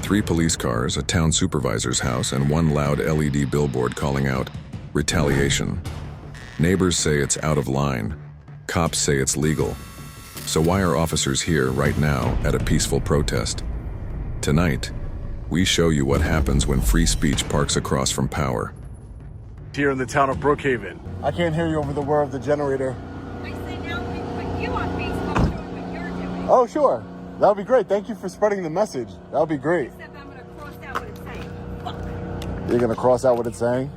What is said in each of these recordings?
3 police cars, a town supervisor's house, and 1 loud LED billboard calling out, "Retaliation." Neighbors say it's out of line. Cops say it's legal. So why are officers here right now at a peaceful protest? Tonight, we show you what happens when free speech parks across from power. Here in the town of Brookhaven. I can't hear you over the whir of the generator. I say now we put you on Facebook doing what you're doing. Oh, sure. That would be great. Thank you for spreading the message. That would be great. Except I'm going to cross out what it's saying. Fuck. You're going to cross out what it's saying?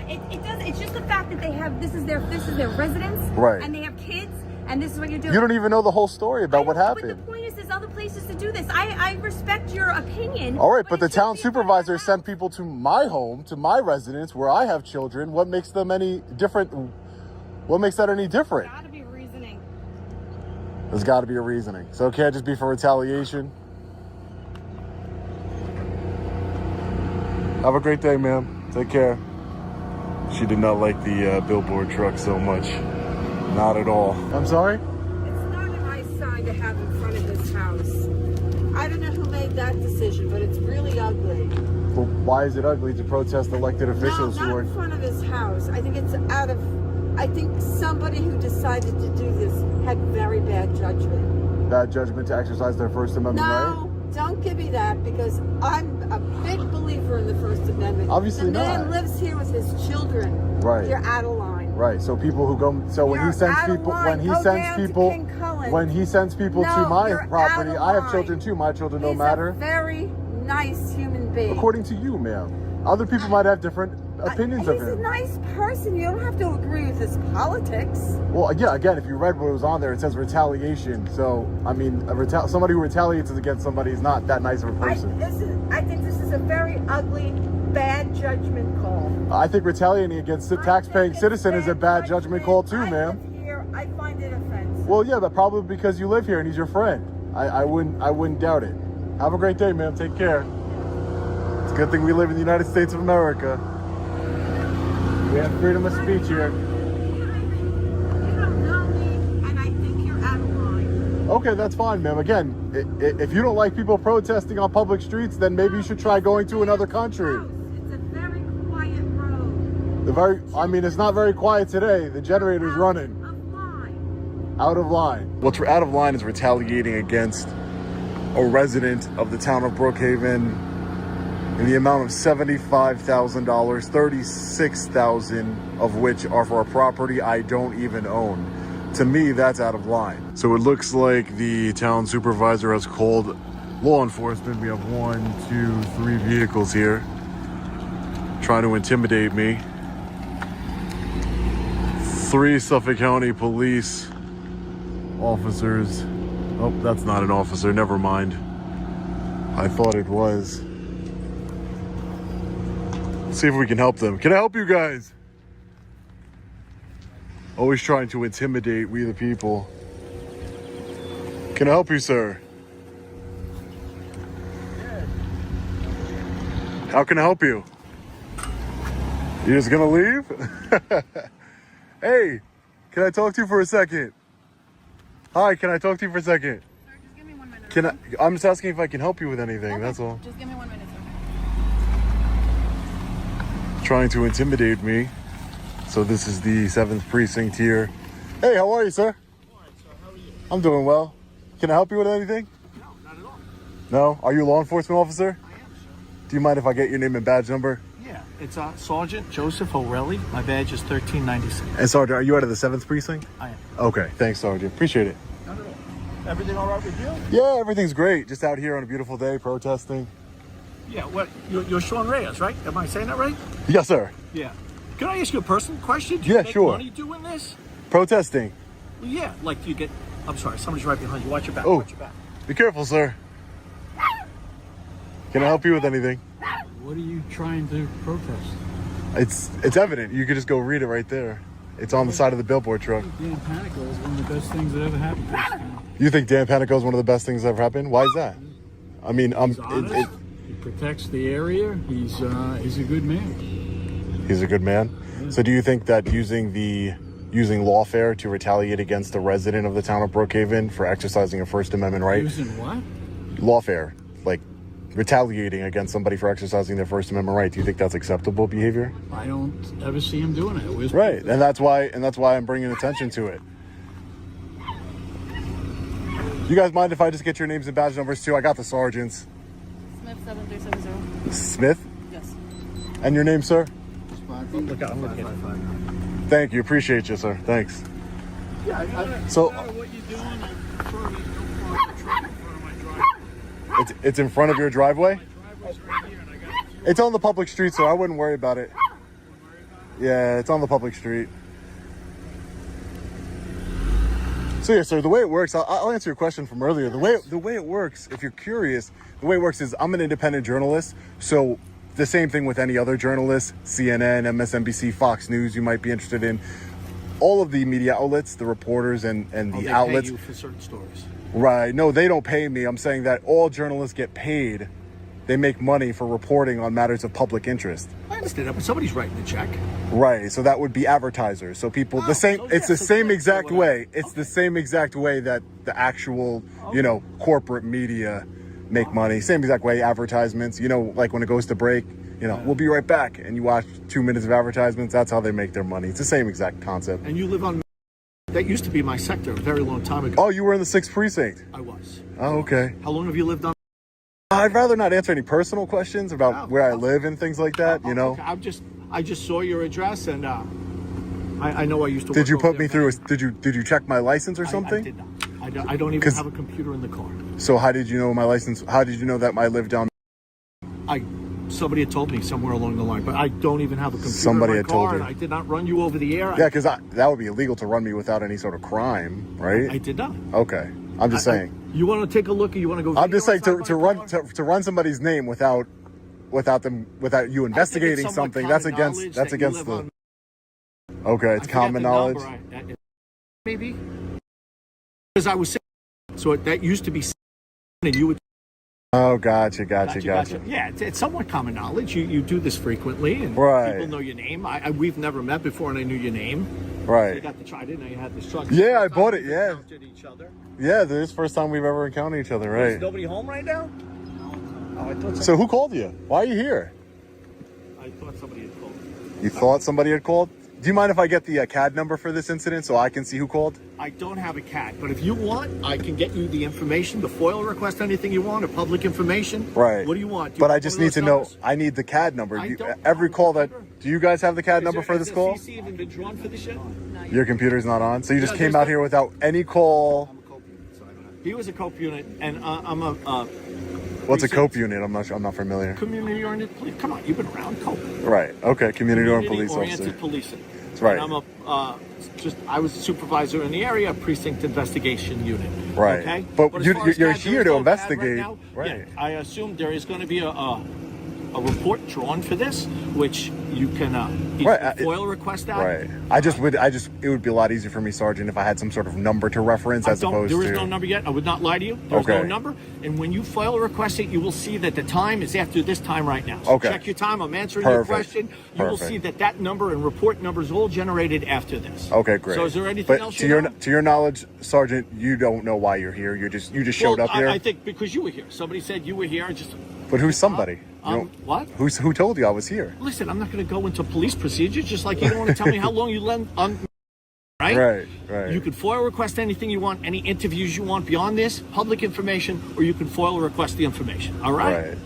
It does. It's just the fact that they have, this is their residence. Right. And they have kids. And this is what you're doing. You don't even know the whole story about what happened. But the point is, there's other places to do this. I respect your opinion. All right, but the town supervisor sent people to my home, to my residence, where I have children. What makes them any different? What makes that any different? There's got to be reasoning. There's got to be a reasoning. So it can't just be for retaliation. Have a great day, ma'am. Take care. She did not like the billboard truck so much. Not at all. I'm sorry? It's not a nice sign to have in front of this house. I don't know who made that decision, but it's really ugly. Well, why is it ugly to protest elected officials No, who not are... in front of his house. I think it's out of... I think somebody who decided to do this had very bad judgment. Bad judgment to exercise their First Amendment right? No, don't give me that, because I'm a big believer in the First Amendment. Obviously the man not. lives here with his children. Right. You're out of line. Right. So people who go... So when You're he sends out of people... line. When he Go sends down to people... King Cullen. When he sends people No, to my you're out property, of I have line. children too. My children don't He's matter. a very nice human being. According to you, ma'am. Other people might have different opinions of He's a him. nice person. You don't have to agree with his politics. Well, yeah, again, if you read what was on there, it says retaliation. So, I mean, somebody who retaliates against somebody is not that nice of a person. I think this is a very ugly, bad judgment call. I think retaliating against a tax-paying citizen is a bad judgment call too, I ma'am. live here. I find it offensive. Well, yeah, but probably because you live here and he's your friend. I wouldn't doubt it. Have a great day, ma'am. Take care. It's a good thing we live in the United States of America. We have freedom of speech here. You don't know me, and I think you're out of line. Okay, that's fine, ma'am. Again, if you don't like people protesting on public streets, then maybe you should try going to another country. It's a very quiet road. I mean, it's not very quiet today. The generator's running. Of line. Out of line. What's out of line is retaliating against a resident of the town of Brookhaven in the amount of $75,000, $36,000 of which are for a property I don't even own. To me, that's out of line. So it looks like the town supervisor has called law enforcement. We have 1, 2, 3 vehicles here trying to intimidate me. 3 Suffolk County police officers. Oh, that's not an officer. Never mind. I thought it was. See if we can help them. Can I help you guys? Always trying to intimidate we the people. Can I help you, sir? How can I help you? You just gonna leave? Hey, can I talk to you for a second? Hi, can I talk to you for a second? Sir, just give me 1 minute. I'm just asking if I can help you with anything, okay. That's all. Just give me 1 minute, sir. Trying to intimidate me. So this is the 7th precinct here. Hey, how are you, sir? All right, sir. How are you? I'm doing well. Can I help you with anything? No, not at all. No? Are you a law enforcement officer? I am, sir. Do you mind if I get your name and badge number? Yeah, it's Sergeant Joseph O'Reilly. My badge is 1396. And Sergeant, are you out of the 7th precinct? I am. Okay, thanks, Sergeant. Appreciate it. Not at all. Everything all right with you? Yeah, everything's great. Just out here on a beautiful day protesting. Yeah, what? You're Sean Reyes, right? Am I saying that right? Yes, sir. Yeah. Can I ask you a personal question? Do you Yeah, make sure. money doing this? Protesting. Well, yeah, like do you get... I'm sorry, somebody's right behind you. Watch your back. Oh. Watch your back. Be careful, sir. Can I help you with anything? What are you trying to protest? It's evident. You could just go read it right there. It's on the side of the billboard truck. Dan Panico is one of the best things that ever happened to this town. You think Dan Panico is one of the best things that ever happened? Why is that? I mean, He's honest. He protects the area. He's a good man. He's a good man. So do you think that using lawfare to retaliate against a resident of the town of Brookhaven for exercising a First Amendment right? Using what? Lawfare, like retaliating against somebody for exercising their First Amendment right. Do you think that's acceptable behavior? I don't ever see him doing it. Where's Right, and that's why I'm bringing attention to it. You guys mind if I just get your names and badge numbers too? I got the sergeants. Smith 7370. Smith? Yes. And your name, sir? Look out, I'm looking at it. Thank you. Appreciate you, sir. Thanks. Yeah, So No matter what you're doing, I prefer you don't park the truck in front of my driveway. it's in front of your driveway? My driveway's right here, and I got a few. It's on the public street, so I wouldn't worry about it. Yeah, it's on the public street. So yeah, sir, the way it works, I'll answer your question from earlier. The way it works, if you're curious, the way it works is I'm an independent journalist, so the same thing with any other journalist, CNN, MSNBC, Fox News, you might be interested in. All of the media outlets, the reporters and the they outlets. pay you for certain stories. Right. No, they don't pay me. I'm saying that all journalists get paid. They make money for reporting on matters of public interest. I understand that, but somebody's writing the check. Right. So that would be advertisers. So people, Oh, the same, so it's yeah, the so same yeah, exact so whatever. way. It's the same exact way that the actual, corporate media make money. Same exact way advertisements, like when it goes to break, we'll be right back. And you watch 2 minutes of advertisements. That's how they make their money. It's the same exact concept. And you live on... That used to be my sector a very long time ago. Oh, you were in the 6th precinct. I was. Oh, okay. How long have you lived on... I'd rather not answer any personal questions about where I live and things like that, Okay, I just saw your address, and I know I used to. Did you work over put me there. through did you check my license or something? I did not. I don't even have a computer in the car. So how did you know my license? How did you know that I lived down? Somebody had told me somewhere along the line, but I don't even have a computer Somebody in my had told car, you. and I did not run you over the air. Yeah, because that would be illegal to run me without any sort of crime, right? I did not. Okay, I'm just saying. You want to take a look, or you want to go? I'm just saying video to inside my run car? to run somebody's name without you investigating somewhat something. That's common against knowledge that's that you against live the. on- Okay, it's I forget common the knowledge. number. Maybe because I was saying, so that used to be, and you would. Oh, gotcha. Yeah, it's somewhat common knowledge. You do this frequently, and Right. people know your name. We've never met before, and I knew your name. You Right. got the try. I didn't know you had this truck. Yeah, I First bought time it, we yeah. encountered each other. Yeah, this is the first time we've ever encountered each other, Is right? nobody home right now? Oh, I thought So who called you? Why are you here? somebody had called. You thought somebody had called? Do you mind if I get the CAD number for this incident so I can see who called? I don't have a cat, but if you want, I can get you the information, the FOIL request, anything you want, or public information. Right. What do you want? Do you But I want just one of need to those know. numbers? I need the CAD number. I don't Every have call the that. number. Do you guys have the CAD Is number there- for has this the call? CC even been drawn for this yet? Your computer's not on, so you just Yeah, came there's out no- here without any call. I'm a cope unit, so I don't know. He was a cope unit, and I'm a What's a precinct- cope unit? I'm not familiar. community-oriented police. Come on, you've been around cope. Right. Okay. Community or police Community-oriented officer. policing. That's right. And I was a supervisor in the area, precinct investigation unit. Right. Okay. But as you're far as here CAD, to there is no CAD investigate. now. Right. Yeah, I assume there is going to be a report drawn for this, which you can Right, FOIL request that. Right. It would be a lot easier for me, Sergeant, if I had some sort of number to reference as opposed There to. is no number yet. I would not lie to you. There's no Okay. number. And when you FOIL request it, you will see that the time is after this time right now. So Okay. check your time. I'm answering your Perfect. question. You will Perfect. see that number and report number is all generated after this. Okay, great. So is there anything but else to you know? to your knowledge, Sergeant, you don't know why you're here. You just showed Well, up here. I think because you were here. Somebody said you were here. But who's somebody? You don't- What? Who told you I was here? Listen, I'm not going to go into police procedures, just like you don't want to tell me how long you lent on. Right? Right. You can FOIL request anything you want, any interviews you want beyond this, public information, or you can FOIL request the information. All right? Right.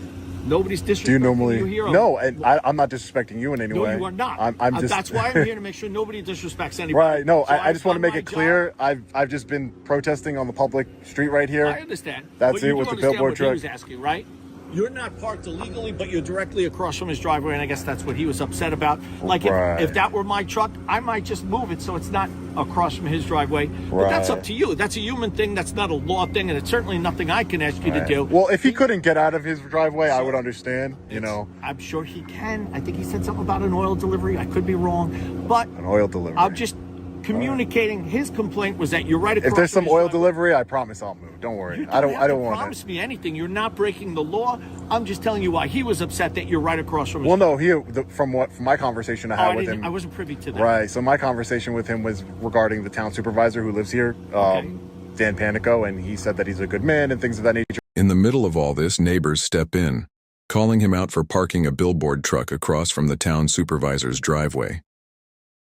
Nobody's disrespecting Do you normally? you here. No, and I'm not disrespecting you in any No, way. you are not. I'm just. That's why I'm here to make sure nobody disrespects anybody. Right. No, So I just want to I've make done it my clear. I've just been protesting on the public street right here. I understand. That's But it you with do the understand billboard what truck. He was asking, right? You're not parked illegally, but you're directly across from his driveway, and I guess that's what he was upset about. Like, Right. if that were my truck, I might just move it so it's not across from his driveway. But that's Right. up to you. That's a human thing. That's not a law thing, and it's certainly nothing I can ask you to do. Well, if he couldn't get out of his driveway, I would understand. You know, I'm sure he can. I think he said something about an oil delivery. I could be wrong, but an oil delivery. I'm just communicating. His complaint was that you're right across. If there's from some his oil driveway. delivery, I promise I'll move. Don't worry. You I don't have to want promise it. me anything. You're not breaking the law. I'm just telling you why he was upset that you're right across from his. Well, no. From my conversation I had with him. I wasn't privy to that. Right. So my conversation with him was regarding the town supervisor who lives here, Okay. Dan Panico, and he said that he's a good man and things of that nature. In the middle of all this, neighbors step in, calling him out for parking a billboard truck across from the town supervisor's driveway.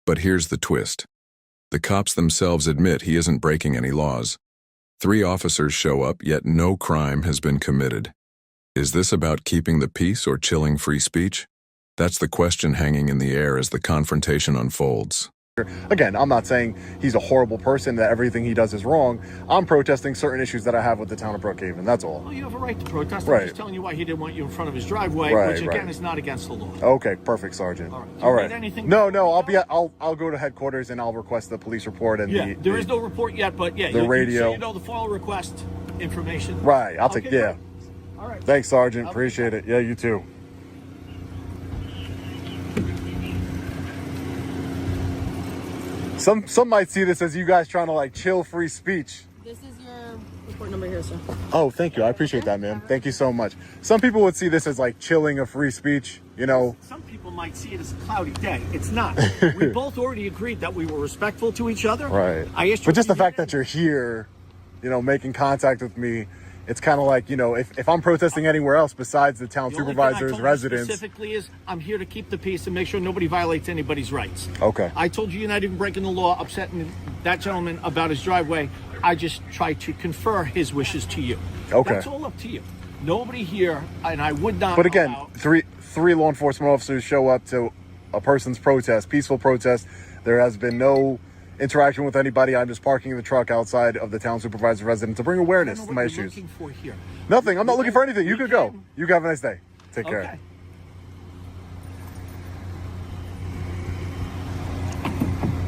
But here's the twist. The cops themselves admit he isn't breaking any laws. 3 officers show up, yet no crime has been committed. Is this about keeping the peace or chilling free speech? That's the question hanging in the air as the confrontation unfolds. Again, I'm not saying he's a horrible person, that everything he does is wrong. I'm protesting certain issues that I have with the town of Brookhaven, that's all. Well, you have a right to protest. Right. I'm just telling you why he didn't want you in front of his driveway, Right, which again right. is not against the law. Okay, perfect, Sergeant. All right. Do All you right. need anything? No, I'll go to headquarters and I'll request the police report and Yeah, there is no report yet, but yeah, the radio. So you know the FOIL request information. Right, I'll take, Okay, yeah. great. All right. Thanks, Sergeant. Okay. Appreciate it. Yeah, you too. Some might see this as you guys trying to like chill free speech. This is your report number here, sir. Oh, thank you. I appreciate that, ma'am. Thank you so much. Some people would see this as like chilling of free speech, you know. Some people might see it as a cloudy day. It's not. We both already agreed that we were respectful to each other. Right. I asked you, But just the what you fact did. that you're here, you know, making contact with me, it's kind of like, you know, if I'm protesting anywhere else besides the town The only thing I supervisor's told you residence. specifically is I'm here to keep the peace and make sure nobody violates anybody's rights. Okay. I told you you're not even breaking the law, upsetting that gentleman about his driveway. I just tried to confer his wishes to you. Okay. That's all up to you. Nobody here, and I would not. But again, allow- three law enforcement officers show up to a person's protest, peaceful protest. There has been no interaction with anybody. I'm just parking the truck outside of the town supervisor's residence to bring I awareness don't to know my what you're issues. looking for here. Nothing. I'm not We looking for can- anything. You we could go. can- You have a nice day. Take care. Okay.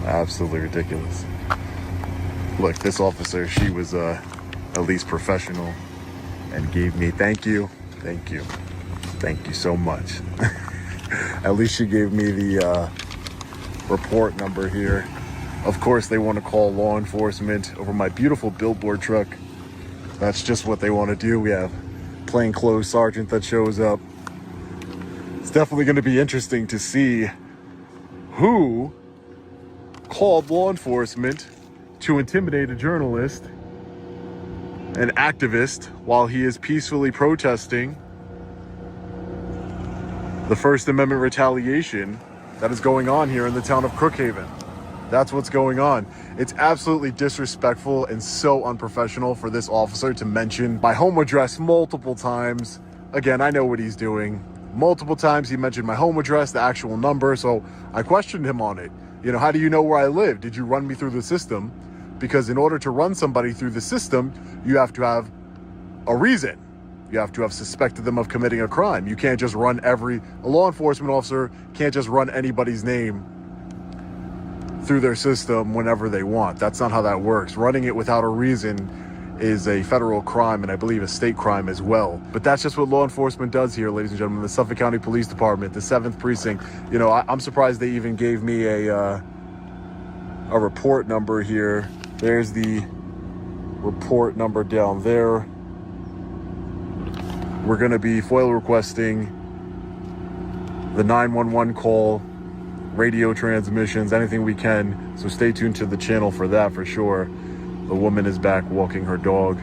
Absolutely ridiculous. Look, this officer, she was at least professional and gave me thank you so much. At least she gave me the report number here. Of course, they want to call law enforcement over my beautiful billboard truck. That's just what they want to do. We have plainclothes sergeant that shows up. It's definitely going to be interesting to see who called law enforcement to intimidate a journalist, an activist, while he is peacefully protesting the First Amendment retaliation that is going on here in the town of Brookhaven. That's what's going on. It's absolutely disrespectful and so unprofessional for this officer to mention my home address multiple times. Again, I know what he's doing. Multiple times he mentioned my home address, the actual number, so I questioned him on it. You know, how do you know where I live? Did you run me through the system? Because in order to run somebody through the system, you have to have a reason. You have to have suspected them of committing a crime. You can't just run a law enforcement officer can't just run anybody's name through their system whenever they want. That's not how that works. Running it without a reason is a federal crime and I believe a state crime as well. But that's just what law enforcement does here, ladies and gentlemen. The Suffolk County Police Department, the 7th Precinct. You know, I'm surprised they even gave me a report number here. There's the report number down there. We're going to be FOIL requesting the 911 call, radio transmissions, anything we can. So stay tuned to the channel for that for sure. The woman is back walking her dog.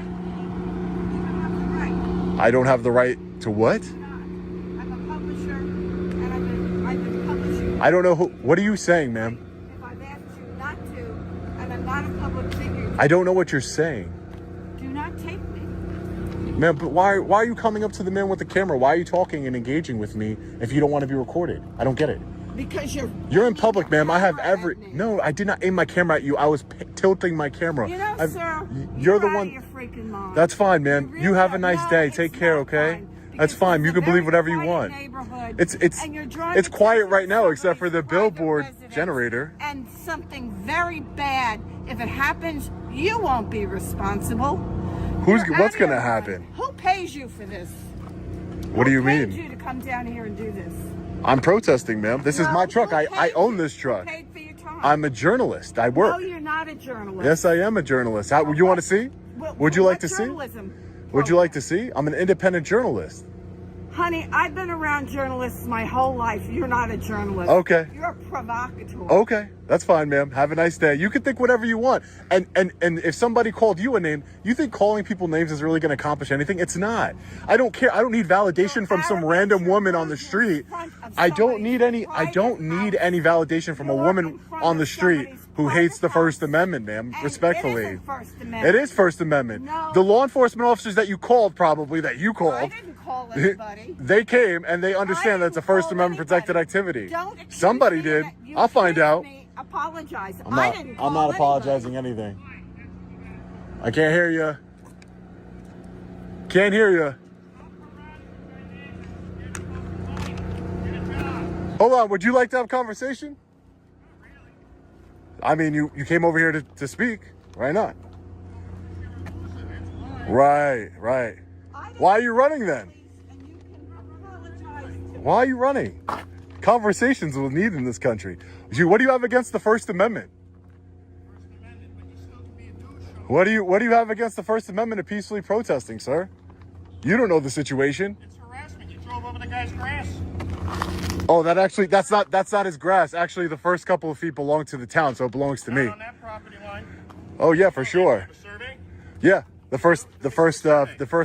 I don't have the right to what? I'm a publisher, and I've been publishing. I don't know what are you saying, ma'am? If I've asked you not to, and I'm not a public figure, I don't know what you're saying. do not take me. Ma'am, but why are you coming up to the man with the camera? Why are you talking and engaging with me if you don't want to be recorded? I don't get it. Because you're You're in public, ma'am. I have camera at every... me. No, I did not aim my camera at you. I was tilting my camera. You know, sir, You're the out of one... your freaking mind. That's fine, ma'am. really You have a are. nice No, day. it's Take care, not okay? fine, That's because fine. it's You a can believe very whatever you quiet want. neighborhood, It's and you're driving it's quiet through right now except for the somebody's private billboard residence, generator. And something very bad. If it happens, you won't be responsible. You're What's out of gonna your happen? mind. Who pays you for this? What do you Who paid mean? you to come down here and do this? I'm protesting, ma'am. This is No, my truck. who I paid own you? this Who truck. paid for your time? I'm a journalist. I No, work. you're not a journalist. Yes, I am a journalist. You want to see? Well, Would you what like to see? journalism Would you like to program? see? I'm an independent journalist. Honey, I've been around journalists my whole life. You're not a journalist. Okay. You're a provocateur. Okay, that's fine, ma'am. Have a nice day. You can think whatever you want. And if somebody called you a name, you think calling people names is really going to accomplish anything? It's not. I don't care. I don't need validation from some random woman on the street. I don't need any validation from a woman on the street who hates the First Amendment, ma'am. Respectfully. It isn't First Amendment. It is First Amendment. No. The law enforcement officers that you called, I called, didn't call anybody. they came and they understand that it's a First Amendment protected activity. Don't accuse Somebody me did. that you I'll find accused out. me. Apologize. I'm I not, didn't I'm call not anybody. apologizing anything. I can't hear you. Can't hear you. Hold on. Would you like to have a conversation? I mean, you came over here to speak. Why not? Right. Why are you running then? And you can apologize to Why are you running? Conversations will need in this country. What do you have against the First Amendment? What do you have against the First Amendment of peacefully protesting, sir? You don't know the situation. It's harassment. You drove over the guy's grass. Oh, that's not his grass. Actually, the first couple of feet belong to the town, so it belongs to me. Not on that property line. Oh yeah, for sure. The survey? Yeah, the first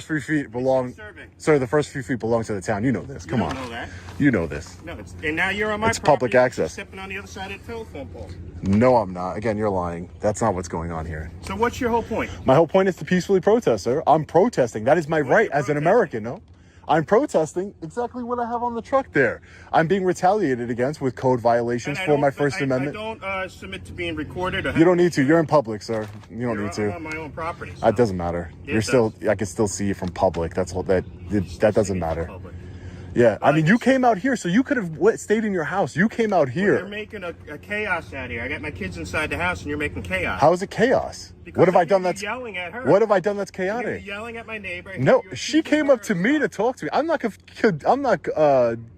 few feet belong. Survey. Sir, the first few feet belong to the town. You know this. Come You on. don't know that. You know this. No, and now you're on my It's property. public access. You're stepping on the other side of the telephone pole. No, I'm not. Again, you're lying. That's not what's going on here. So what's your whole point? My whole point is to peacefully protest, sir. I'm protesting. That is my right as an American, no? I'm protesting exactly what I have on the truck there. I'm being retaliated against with code violations for my First Amendment. I don't submit to being recorded. Or You don't need to. You're in public, sir. You don't need I'm to. on my own property. So That doesn't matter. It You're still. does. I can still see you from public. That's all. That doesn't matter. Public. Yeah. I mean, you came out here, so you could have stayed in your house. You came out You're here. making a chaos out here. I got my kids inside the house, and you're making chaos. How is it chaos? Because What have I done you're that's? yelling at her. What have I done that's You're chaotic? yelling at my neighbor. No, You're she accusing came her up to of me to stuff. talk to me. I'm not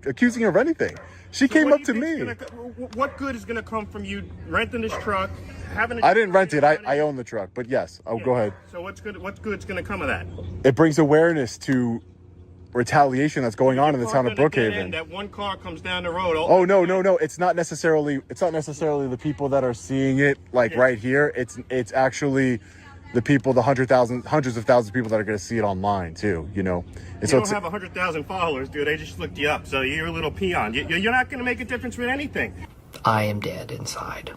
accusing her of anything. She So came what up do to you me. think's what good is going to come from you renting this truck, having? I didn't rent it. I own the truck. But yes, go ahead. So what's good? What good's going to come of that? It brings awareness to retaliation that's going on in the town of Parked on a dead Brookhaven. end, that one car comes down the road. Oh no. It's not necessarily the people that are seeing it right here. It's actually the people, the hundreds of thousands of people that are going to see it online too, you know. And You don't have 100,000 followers, dude. They just looked you up, so you're a little peon. You're not going to make a difference with anything. I am dead inside.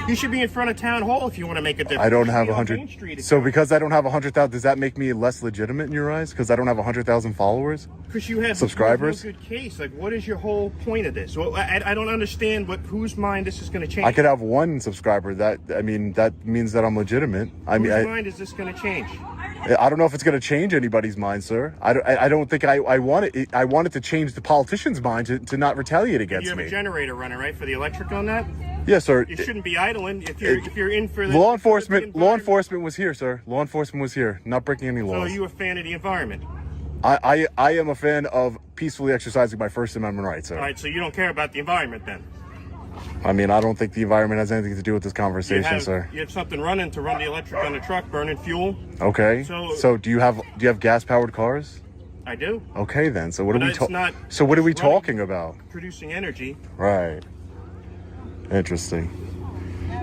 You should be in front of town hall if you want to make a difference. I don't You should have be on 100. Main Street So because I don't have 100,000, does that make me less legitimate in your eyes? Because I don't have 100,000 followers? because you have subscribers? no good case. Like, what is your whole point of this? Well, I don't understand whose mind this is going to change. I could have one subscriber. That means that I'm legitimate. Whose mind is this going to change? I don't know if it's going to change anybody's mind, sir. I don't think I want it. I want it to change the politicians' mind to not retaliate against You have me. a generator running, right, for the electric on that? Yes, sir. You shouldn't be idling if you're in for the Law for the enforcement environment. was here, sir. Law enforcement was here, not breaking any So laws. are you a fan of the environment? I am a fan of peacefully exercising my First Amendment rights, sir. All right, so you don't care about the environment then? I mean, I don't think the environment has anything to do with this conversation, sir. You have something running to run the electric on the truck, burning fuel? Okay. So do you have gas powered cars? I do. Okay, then. So what But are we it's not So what are we running- talking about? Producing energy. Right. Interesting.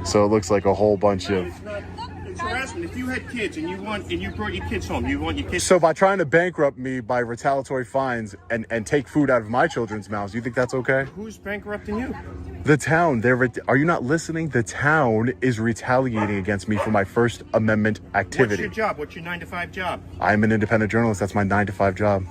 So it looks like a whole bunch of. It's harassment. If you had kids and you brought your kids home, you want your kids. So by trying to bankrupt me by retaliatory fines and take food out of my children's mouths, you think that's okay? Who's bankrupting you? The town, are you not listening? The town is retaliating against me for my First Amendment What's activity. your job? What's your 9-to-5 job? I'm an independent journalist. That's my 9-to-5 job.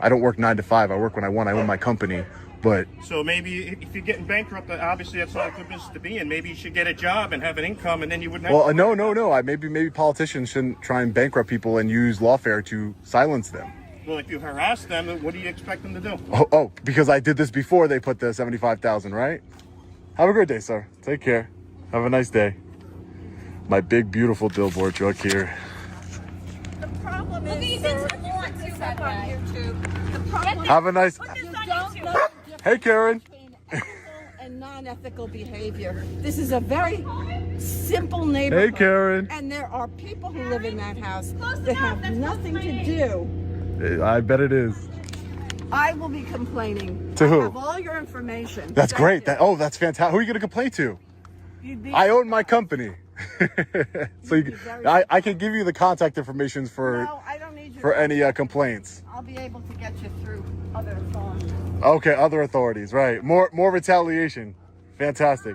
I don't work 9 to 5. I work when I want. I own my company. But So maybe if you're getting bankrupt, obviously that's not a good business to be in. Maybe you should get a job and have an income, and then you wouldn't have. well, no. Maybe politicians shouldn't try and bankrupt people and use lawfare to silence them. Well, if you harass them, then what do you expect them to do? Oh, because I did this before they put the 75,000, right? Have a great day, sir. Take care. Have a nice day. My big, beautiful billboard truck here. The problem is, Look, sir, you didn't want put to this that up on way. YouTube. The problem Have a nice. Put this you on don't YouTube. know the difference Hey, Karen. between ethical and non-ethical behavior. This is a very simple neighborhood. Hey, Karen. And there are people who live in that house that have nothing to do I bet it is. I will be complaining. To I who? have all your information. That's Thank great. you. That's fantastic. Who are you going to complain to? You'd be- I own my company. So You'd be very I can give you the contact information for No, I don't need you. for any complaints. I'll be able to get you through other authorities. Okay, other authorities, right? More retaliation. Fantastic.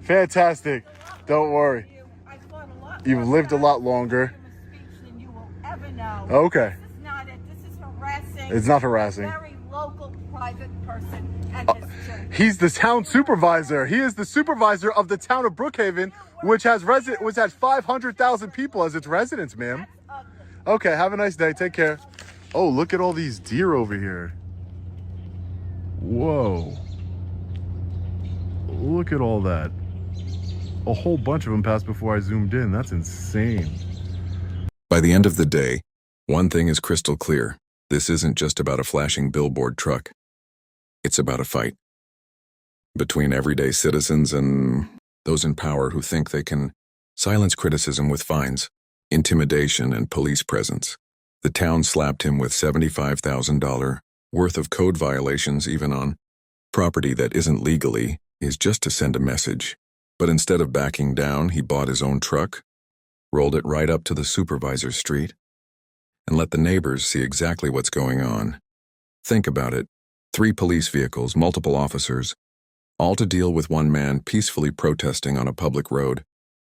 Fantastic. Don't worry. I fought a lot You've more lived a times lot longer. freedom of speech than you will ever know. Okay. This is not it. This is harassing. It's not harassing. A very local, private person and his children. He's the town supervisor. He is the supervisor of the town of Brookhaven, which has 500,000 people as its residents, ma'am. That's ugly. Okay, have a nice day. Take care. Oh, look at all these deer over here. Whoa. Look at all that. A whole bunch of them passed before I zoomed in. That's insane. By the end of the day, one thing is crystal clear. This isn't just about a flashing billboard truck. It's about a fight between everyday citizens and those in power who think they can silence criticism with fines, intimidation, and police presence. The town slapped him with $75,000 worth of code violations, even on property that isn't legally, is just to send a message. But instead of backing down, he bought his own truck, rolled it right up to the supervisor's street, and let the neighbors see exactly what's going on. Think about it. 3 police vehicles, multiple officers, all to deal with one man peacefully protesting on a public road.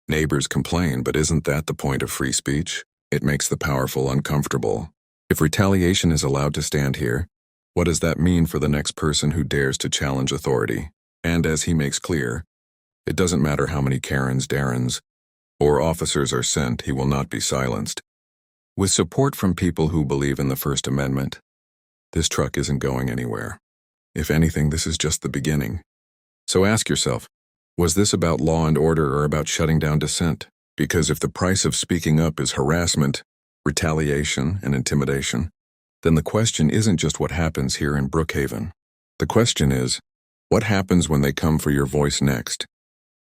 Neighbors complain, but isn't that the point of free speech? It makes the powerful uncomfortable. If retaliation is allowed to stand here, what does that mean for the next person who dares to challenge authority? And as he makes clear, it doesn't matter how many Karens, Darrens, or officers are sent, he will not be silenced. With support from people who believe in the First Amendment, this truck isn't going anywhere. If anything, this is just the beginning. So ask yourself, was this about law and order or about shutting down dissent? Because if the price of speaking up is harassment, retaliation, and intimidation, then the question isn't just what happens here in Brookhaven. The question is, what happens when they come for your voice next?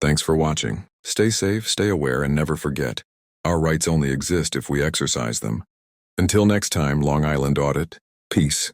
Thanks for watching. Stay safe, stay aware, and never forget, our rights only exist if we exercise them. Until next time, Long Island Audit, peace.